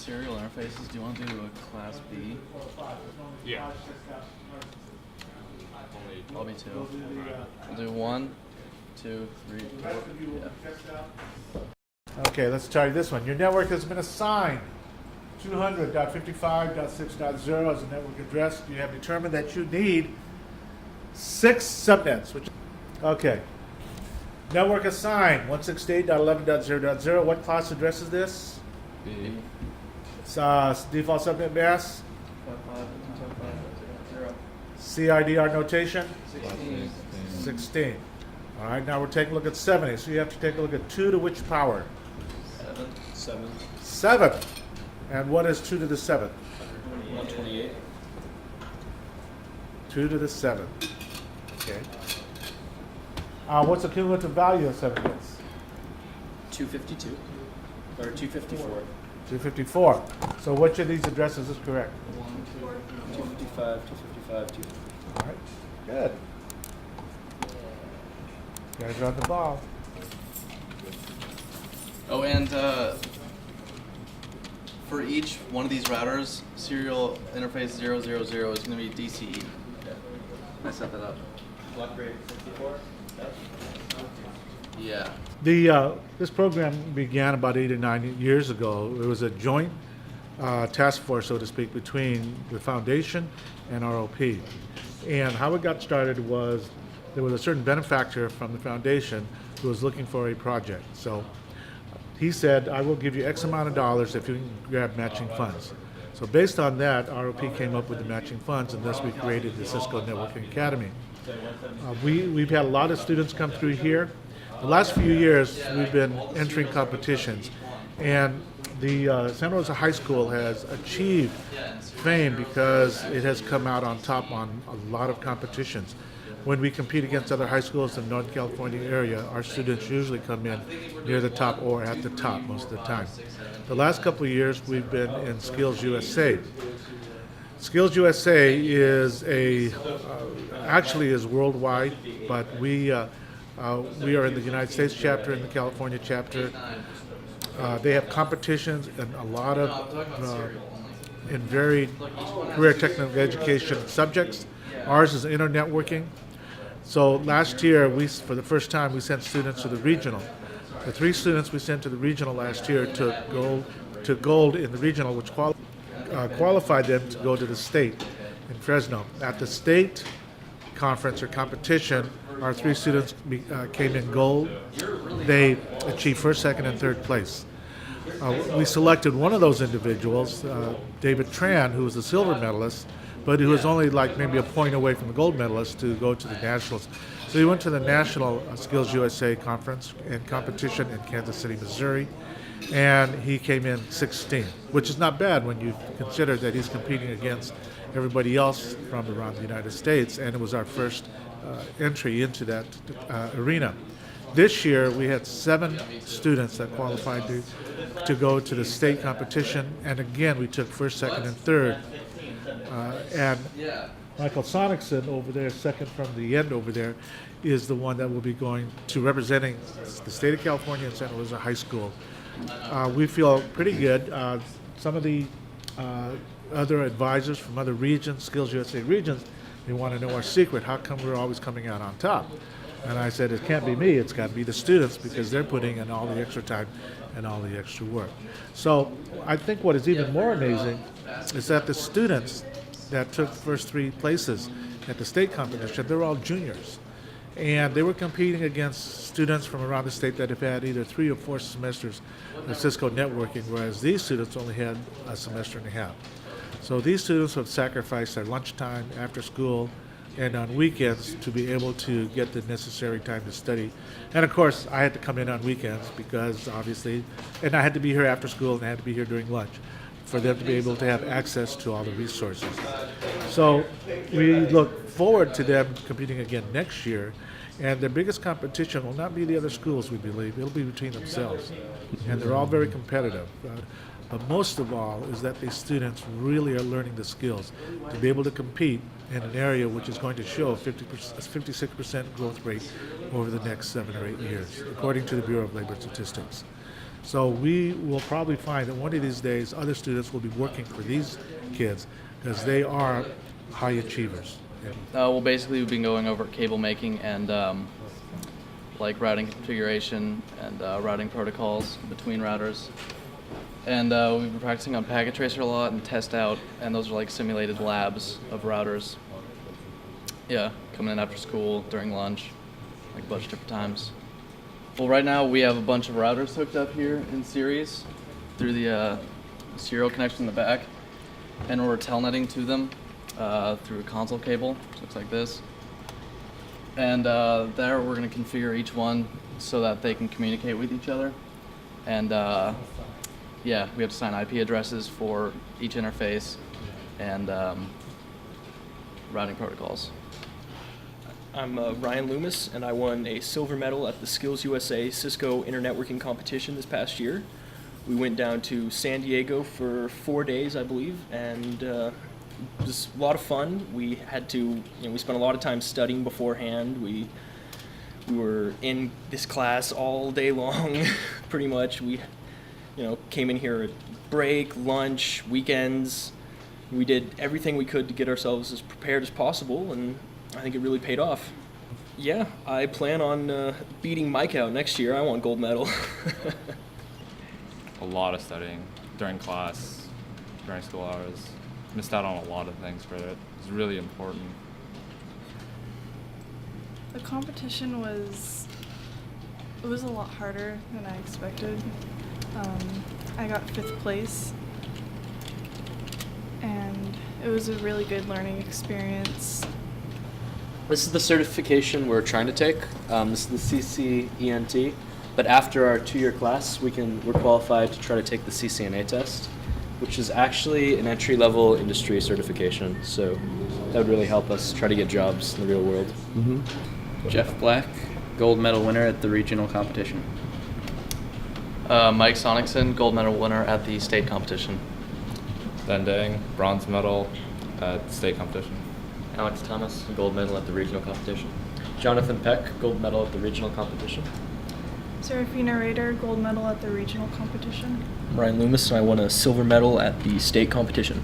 serial interfaces, do you want to do a Class B? Yeah. I'll be 2. We'll do 1, 2, 3, 4. Yeah. Okay, let's try this one. Your network has been assigned 200.55.6.0 as a network address. You have determined that you need 6 subnets. Okay. Network assigned 168.11.0.0. What class address is this? B. It's default subnet mask. 5.5.0. CIDR notation. 16. 16. All right, now we're taking a look at 70. So you have to take a look at 2 to which power? 7. 7. And what is 2 to the 7th? 128. 2 to the 7th. Okay. What's the cumulative value of 7 bits? 252. Or 254. 254. So which of these addresses is correct? 255, 255, 255. All right. Good. You guys are on the ball. Oh, and for each one of these routers, serial interface 000 is going to be DCE. I set that up. Block rate 64? Yeah. This program began about 8 or 9 years ago. It was a joint task force, so to speak, between the foundation and ROP. And how it got started was there was a certain benefactor from the foundation who was looking for a project. So he said, I will give you X amount of dollars if you can grab matching funds. So based on that, ROP came up with the matching funds, and thus we created the Cisco Networking Academy. We've had a lot of students come through here. The last few years, we've been entering competitions, and the Santa Rosa High School has achieved fame because it has come out on top on a lot of competitions. When we compete against other high schools in the Northern California area, our students usually come in near the top or at the top most of the time. The last couple of years, we've been in Skills USA. Skills USA is actually is worldwide, but we are in the United States chapter and the California chapter. They have competitions and a lot of in varied career technical education subjects. Ours is internetworking. So last year, for the first time, we sent students to the regional. The 3 students we sent to the regional last year took gold in the regional, which qualified them to go to the state in Fresno. At the state conference or competition, our 3 students came in gold. They achieved first, second, and third place. We selected one of those individuals, David Tran, who was a silver medalist, but who was only like maybe a point away from the gold medalist to go to the nationals. So he went to the National Skills USA conference and competition in Kansas City, Missouri, and he came in 16th, which is not bad when you consider that he's competing against everybody else from around the United States, and it was our first entry into that arena. This year, we had 7 students that qualified to go to the state competition, and again, we took first, second, and third. And Michael Sonicson over there, second from the end over there, is the one that will be going to representing the state of California and Santa Rosa High School. We feel pretty good. Some of the other advisors from other regions, Skills USA regions, they want to know our secret. How come we're always coming out on top? And I said, it can't be me, it's got to be the students, because they're putting in all the extra time and all the extra work. So I think what is even more amazing is that the students that took the first 3 places at the state competition, they're all juniors. And they were competing against students from around the state that have had either 3 or 4 semesters of Cisco networking, whereas these students only had a semester and a half. So these students have sacrificed their lunchtime, after school, and on weekends to be able to get the necessary time to study. And of course, I had to come in on weekends because obviously, and I had to be here after school and I had to be here during lunch for them to be able to have access to all the resources. So we look forward to them competing again next year, and their biggest competition will not be the other schools, we believe. It'll be between themselves, and they're all very competitive. But most of all is that these students really are learning the skills to be able to compete in an area which is going to show a 56% growth rate over the next 7 or 8 years, according to the Bureau of Labor Statistics. So we will probably find that one of these days other students will be working for these kids because they are high achievers. Well, basically, we've been going over cable making and like routing configuration and routing protocols between routers. And we've been practicing on Packet Tracer a lot and Test Out, and those are like simulated labs of routers. Yeah, coming in after school, during lunch, like a bunch of different times. Well, right now we have a bunch of routers hooked up here in series through the serial connection in the back, and we're telnetting to them through a console cable, which looks like this. And there we're going to configure each one so that they can communicate with each other. And yeah, we have to assign IP addresses for each interface and routing protocols. I'm Ryan Loomis, and I won a silver medal at the Skills USA Cisco Internetworking competition this past year. We went down to San Diego for 4 days, I believe, and it was a lot of fun. We had to, we spent a lot of time studying beforehand. We were in this class all day long, pretty much. We, came in here at break, lunch, weekends. We did everything we could to get ourselves as prepared as possible, and I think it really paid off. Yeah, I plan on beating Mike out next year. I want gold medal. A lot of studying during class, during school hours. Missed out on a lot of things for it. It's really important. The competition was a lot harder than I expected. I got 5th place, and it was a really good learning experience. This is the certification we're trying to take. This is the CCENT. But after our 2-year class, we're qualified to try to take the CCNA test, which is actually an entry-level industry certification. So that would really help us try to get jobs in the real world. Jeff Black, gold medal winner at the regional competition. Mike Sonicson, gold medal winner at the state competition. Ben Dang, bronze medal at state competition. Alex Thomas, gold medal at the regional competition. Jonathan Peck, gold medal at the regional competition. Serafina Rader, gold medal at the regional competition. Ryan Loomis, and I won a silver medal at the state competition.